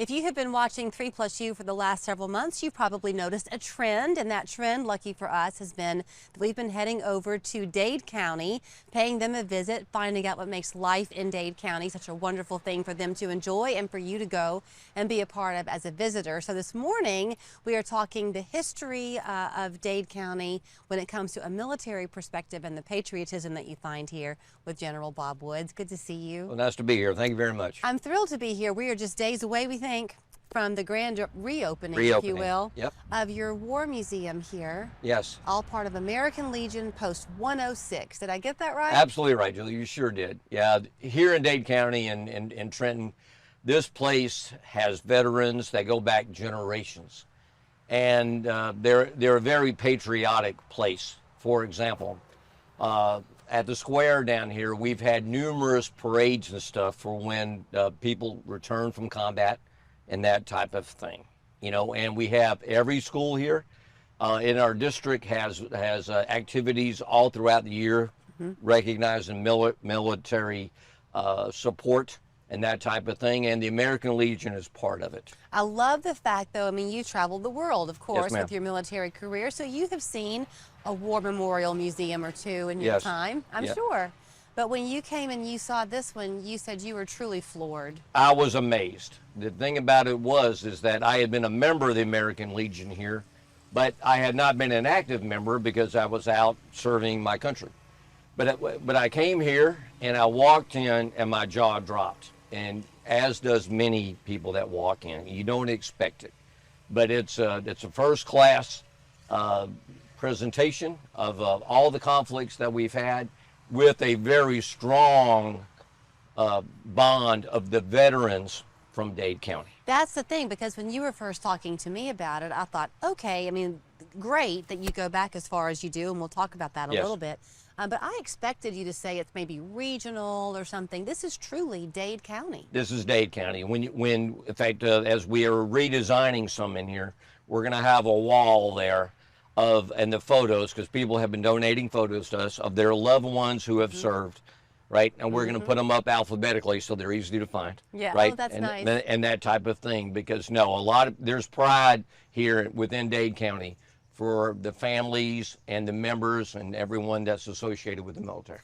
If you have been watching 3+U for the last several months, you've probably noticed a trend, and that trend, lucky for us, has been that we've been heading over to Dade County, paying them a visit, finding out what makes life in Dade County such a wonderful thing for them to enjoy and for you to go and be a part of as a visitor. So this morning, we are talking the history of Dade County when it comes to a military perspective and the patriotism that you find here with General Bob Woods. Good to see you. Well, nice to be here. Thank you very much. I'm thrilled to be here. We are just days away, we think, from the grand reopening, if you will, Yep. of your War Museum here. Yes. All part of American Legion Post 106. Did I get that right? Absolutely right, Julie. You sure did. Yeah, here in Dade County and in Trenton, this place has veterans that go back generations. And they're a very patriotic place. For example, at the square down here, we've had numerous parades and stuff for when people return from combat and that type of thing, you know. And we have every school here in our district has activities all throughout the year, recognizing military support and that type of thing, and the American Legion is part of it. I love the fact, though, I mean, you traveled the world, of course, Yes, ma'am. with your military career, so you have seen a War Memorial Museum or two in your Yes. time, I'm Yeah. sure. But when you came and you saw this one, you said you were truly floored. I was amazed. The thing about it is that I had been a member of the American Legion here, but I had not been an active member because I was out serving my country. But I came here and I walked in and my jaw dropped, and as does many people that walk in. You don't expect it, but it's a first class presentation of all the conflicts that we've had, with a very strong bond of the veterans from Dade County. That's the thing, because when you were first talking to me about it, I thought, okay, I mean, great that you go back as far as you do, and we'll talk about that a Yes. little bit. But I expected you to say it's maybe regional or something. This is truly Dade County. This is Dade County. When in fact, as we are redesigning some in here, we're going to have a wall there and the photos, because people have been donating photos to us of their loved ones who have served, right? And we're going to put them up alphabetically so they're easy to find. Yeah, right? oh, that's and, nice. And that type of thing, because there's pride here within Dade County for the families and the members and everyone that's associated with the military.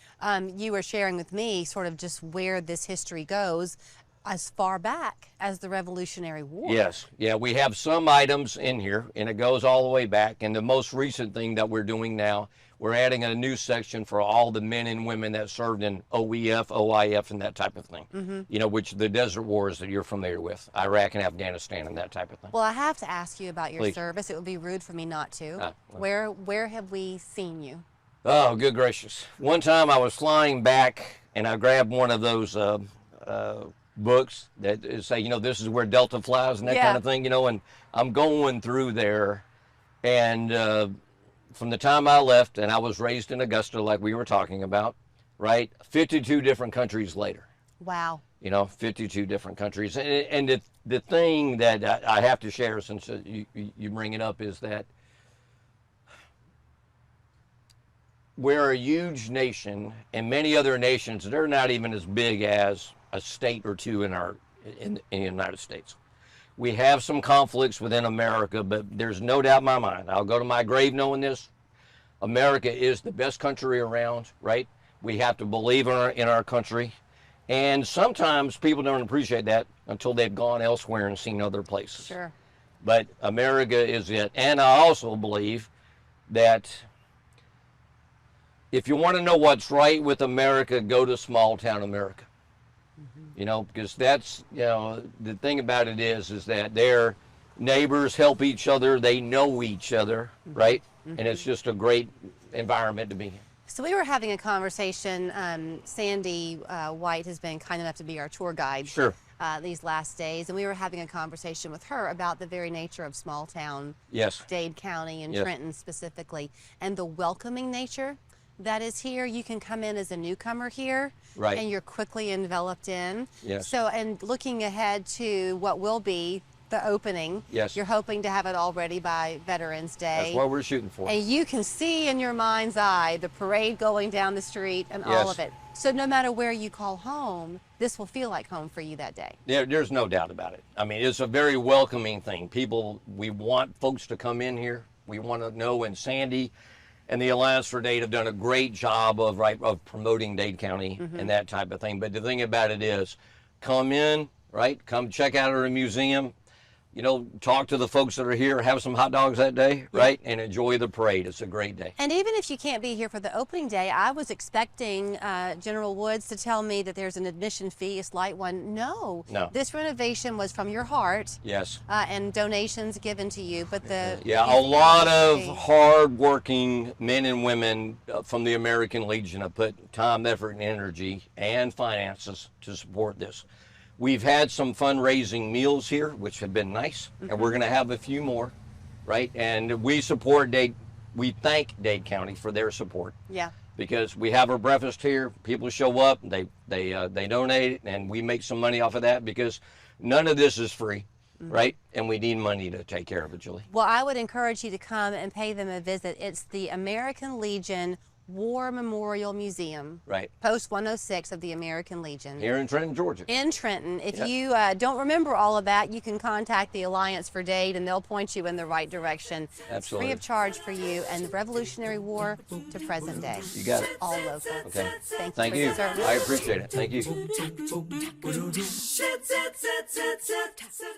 You were sharing with me sort of just where this history goes as far back as the Revolutionary War. Yes, yeah, we have some items in here, and it goes all the way back. And the most recent thing that we're doing now, we're adding a new section for all the men and women that served in OEF, OIF, and that type of thing. You know, which the desert wars that you're familiar with, Iraq and Afghanistan and that type of thing. Well, I have to ask you about your Please. service. It would be rude for me not to. Well. Where have we seen you? Oh, good gracious. One time I was flying back, and I grabbed one of those books that say, you know, this is where Delta flies and that kind of thing, you know, and I'm going through there, and from the time I left, and I was raised in Augusta like we were talking about, right, 52 different countries later. Wow. You know, 52 different countries. And the thing that I have to share, since you bring it up, is that we're a huge nation, and many other nations, they're not even as big as a state or two in the United States. We have some conflicts within America, but there's no doubt in my mind, I'll go to my grave knowing this, America is the best country around, right? We have to believe in our country, and sometimes people don't appreciate that until they've gone elsewhere and seen other places. Sure. But America is it. And I also believe that if you want to know what's right with America, go to small town America. You know, because that's, you know, the thing about it is that their neighbors help each other, they know each other, right? And it's just a great environment to be in. So we were having a conversation. Sandy White has been kind enough to be our tour guide Sure. These last days, and we were having a conversation with her about the very nature of small town Yes. Dade County and Yes. Trenton specifically, and the welcoming nature that is here. You can come in as a newcomer here, Right. and you're quickly enveloped in. Yes. So, and looking ahead to what will be the opening. Yes. You're hoping to have it all ready by Veterans Day. That's what we're shooting for. And you can see in your mind's eye the parade going down the street and all of it. So no matter where you call home, this will feel like home for you that day. There's no doubt about it. I mean, it's a very welcoming thing. We want folks to come in here. We want to know, and Sandy and the Alliance for Dade have done a great job of promoting Dade County and that type of thing. But the thing about it is, come in, right? Come check out our museum. You know, talk to the folks that are here, have some hot dogs that day, right? And enjoy the parade. It's a great day. And even if you can't be here for the opening day, I was expecting General Woods to tell me that there's an admission fee, a slight one. No. This renovation was from your heart. Yes. And donations given to you. But a lot of hard-working men and women from the American Legion have put time, effort, and energy and finances to support this. We've had some fundraising meals here, which have been nice, and we're going to have a few more, right? And we support Dade. We thank Dade County for their support. Yeah. Because we have our breakfast here, people show up, they donate, and we make some money off of that because none of this is free, right? And we need money to take care of it, Julie. Well, I would encourage you to come and pay them a visit. It's the American Legion War Memorial Museum, right? Post 106 of the American Legion. Here in Trenton, Georgia. In Trenton. If you don't remember all of that, you can contact the Alliance for Dade and they'll point you in the right direction. Absolutely. It's free of charge for you, and the Revolutionary War to present day. You got it. All local. Okay. Thank you. I appreciate it. Thank you.